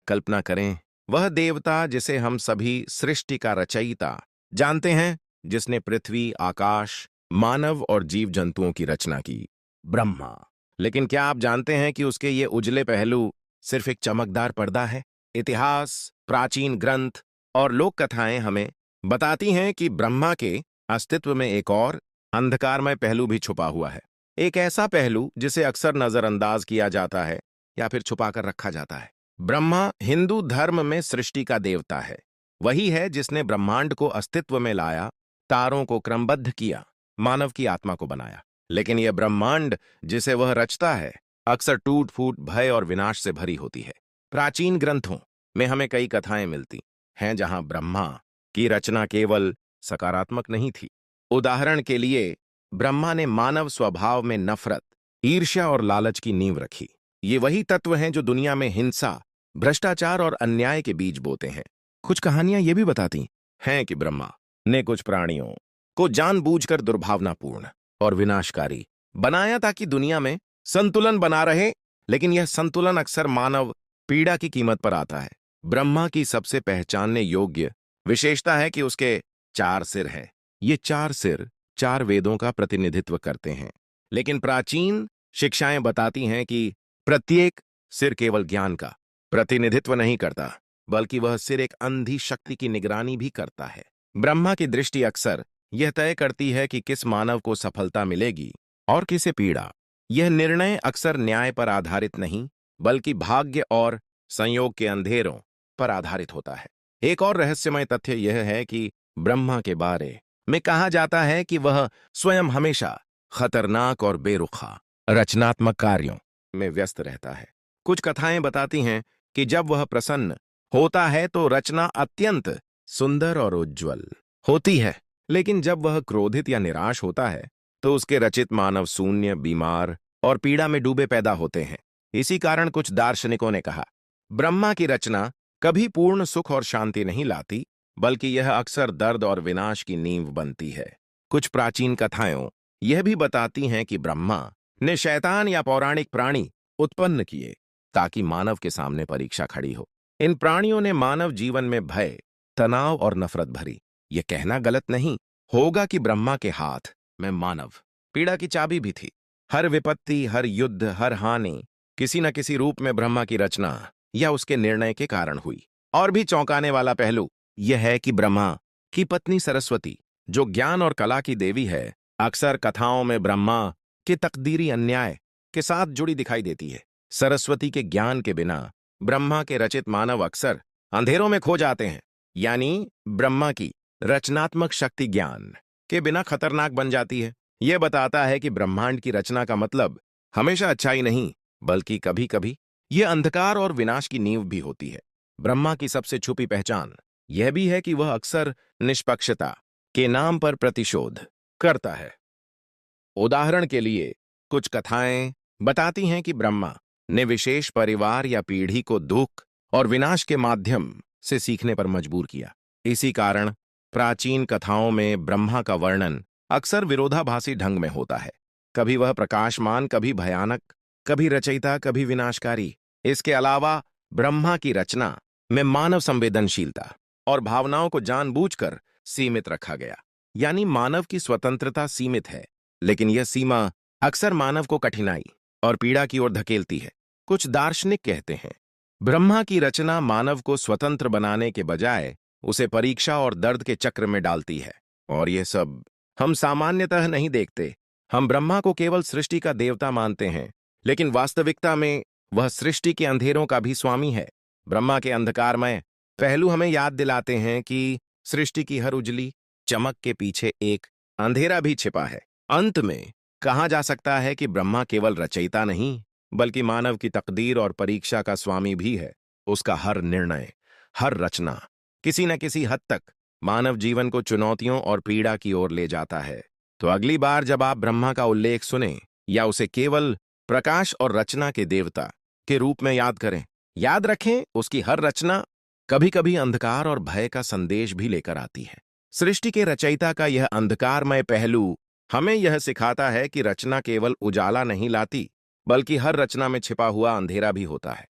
कल्पना करें, वह देवता जिसे हम सभी सृष्टि का रचयिता जानते हैं, जिसने पृथ्वी, आकाश, मानव और जीव जंतुओं की रचना की, ब्रह्मा। लेकिन क्या आप जानते हैं कि उसके ये उजले पहलू सिर्फ एक चमकदार पर्दा है? इतिहास, प्राचीन ग्रंथ और लोक कथाएं हमें बताती हैं कि ब्रह्मा के अस्तित्व में एक और अंधकारमय पहलू भी छुपा हुआ है। एक ऐसा पहलू जिसे अक्सर नजरअंदाज किया जाता है या फिर छुपाकर रखा जाता है। ब्रह्मा हिंदू धर्म में सृष्टि का देवता है। वही है जिसने ब्रह्मांड को अस्तित्व में लाया, तारों को क्रमबद्ध किया, मानव की आत्मा को बनाया। लेकिन यह ब्रह्मांड जिसे वह रचता है, अक्सर टूट फूट, भय और विनाश से भरी होती है। प्राचीन ग्रंथों में हमें कई कथाएं मिलती हैं जहां ब्रह्मा की रचना केवल सकारात्मक नहीं थी। उदाहरण के लिए, ब्रह्मा ने मानव स्वभाव में नफरत, ईर्ष्या और लालच की नींव रखी। ये वही तत्व हैं जो दुनिया में हिंसा, भ्रष्टाचार और अन्याय के बीज बोते हैं। कुछ कहानियां ये भी बताती हैं कि ब्रह्मा ने कुछ प्राणियों को जानबूझकर दुर्भावनापूर्ण और विनाशकारी बनाया ताकि दुनिया में संतुलन बना रहे, लेकिन यह संतुलन अक्सर मानव पीड़ा की कीमत पर आता है। ब्रह्मा की सबसे पहचानने योग्य विशेषता है कि उसके 4 सिर हैं। ये 4 सिर 4 वेदों का प्रतिनिधित्व करते हैं, लेकिन प्राचीन शिक्षाएं बताती हैं कि प्रत्येक सिर केवल ज्ञान का प्रतिनिधित्व नहीं करता, बल्कि वह सिर एक अंधी शक्ति की निगरानी भी करता है। ब्रह्मा की दृष्टि अक्सर यह तय करती है कि किस मानव को सफलता मिलेगी और किसे पीड़ा। यह निर्णय अक्सर न्याय पर आधारित नहीं, बल्कि भाग्य और संयोग के अंधेरों पर आधारित होता है। एक और रहस्यमय तथ्य यह है कि ब्रह्मा के बारे में कहा जाता है कि वह स्वयं हमेशा खतरनाक और बेरुखा रचनात्मक कार्यों में व्यस्त रहता है। कुछ कथाएं बताती हैं कि जब वह प्रसन्न होता है तो रचना अत्यंत सुंदर और उज्ज्वल होती है, लेकिन जब वह क्रोधित या निराश होता है तो उसके रचित मानव शून्य, बीमार और पीड़ा में डूबे पैदा होते हैं। इसी कारण कुछ दार्शनिकों ने कहा, ब्रह्मा की रचना कभी पूर्ण सुख और शांति नहीं लाती, बल्कि यह अक्सर दर्द और विनाश की नींव बनती है। कुछ प्राचीन कथाएं यह भी बताती हैं कि ब्रह्मा ने शैतान या पौराणिक प्राणी उत्पन्न किए ताकि मानव के सामने परीक्षा खड़ी हो। इन प्राणियों ने मानव जीवन में भय, तनाव और नफरत भरी। यह कहना गलत नहीं होगा कि ब्रह्मा के हाथ में मानव पीड़ा की चाबी भी थी। हर विपत्ति, हर युद्ध, हर हानि किसी न किसी रूप में ब्रह्मा की रचना या उसके निर्णय के कारण हुई। और भी चौंकाने वाला पहलू यह है कि ब्रह्मा की पत्नी सरस्वती, जो ज्ञान और कला की देवी है, अक्सर कथाओं में ब्रह्मा के तकदीरी अन्याय के साथ जुड़ी दिखाई देती है। सरस्वती के ज्ञान के बिना ब्रह्मा के रचित मानव अक्सर अंधेरों में खो जाते हैं, यानी ब्रह्मा की रचनात्मक शक्ति ज्ञान के बिना खतरनाक बन जाती है। यह बताता है कि ब्रह्मांड की रचना का मतलब हमेशा अच्छाई नहीं, बल्कि कभी-कभी यह अंधकार और विनाश की नींव भी होती है। ब्रह्मा की सबसे छुपी पहचान यह भी है कि वह अक्सर निष्पक्षता के नाम पर प्रतिशोध करता है। उदाहरण के लिए, कुछ कथाएं बताती हैं कि ब्रह्मा ने विशेष परिवार या पीढ़ी को दुख और विनाश के माध्यम से सीखने पर मजबूर किया। इसी कारण प्राचीन कथाओं में ब्रह्मा का वर्णन अक्सर विरोधाभासी ढंग में होता है। कभी वह प्रकाशमान, कभी भयानक, कभी रचयिता, कभी विनाशकारी। इसके अलावा ब्रह्मा की रचना में मानव संवेदनशीलता और भावनाओं को जानबूझकर सीमित रखा गया, यानी मानव की स्वतंत्रता सीमित है, लेकिन यह सीमा अक्सर मानव को कठिनाई और पीड़ा की ओर धकेलती है। कुछ दार्शनिक कहते हैं, ब्रह्मा की रचना मानव को स्वतंत्र बनाने के बजाय उसे परीक्षा और दर्द के चक्र में डालती है। और यह सब हम सामान्यतः नहीं देखते। हम ब्रह्मा को केवल सृष्टि का देवता मानते हैं, लेकिन वास्तविकता में वह सृष्टि के अंधेरों का भी स्वामी है। ब्रह्मा के अंधकारमय पहलू हमें याद दिलाते हैं कि सृष्टि की हर उजली चमक के पीछे एक अंधेरा भी छिपा है। अंत में कहा जा सकता है कि ब्रह्मा केवल रचयिता नहीं, बल्कि मानव की तकदीर और परीक्षा का स्वामी भी है। उसका हर निर्णय, हर रचना किसी न किसी हद तक मानव जीवन को चुनौतियों और पीड़ा की ओर ले जाता है। तो अगली बार जब आप ब्रह्मा का उल्लेख सुने या उसे केवल प्रकाश और रचना के देवता के रूप में याद करें, याद रखें उसकी हर रचना कभी-कभी अंधकार और भय का संदेश भी लेकर आती है। सृष्टि के रचयिता का यह अंधकारमय पहलू हमें यह सिखाता है कि रचना केवल उजाला नहीं लाती, बल्कि हर रचना में छिपा हुआ अंधेरा भी होता है।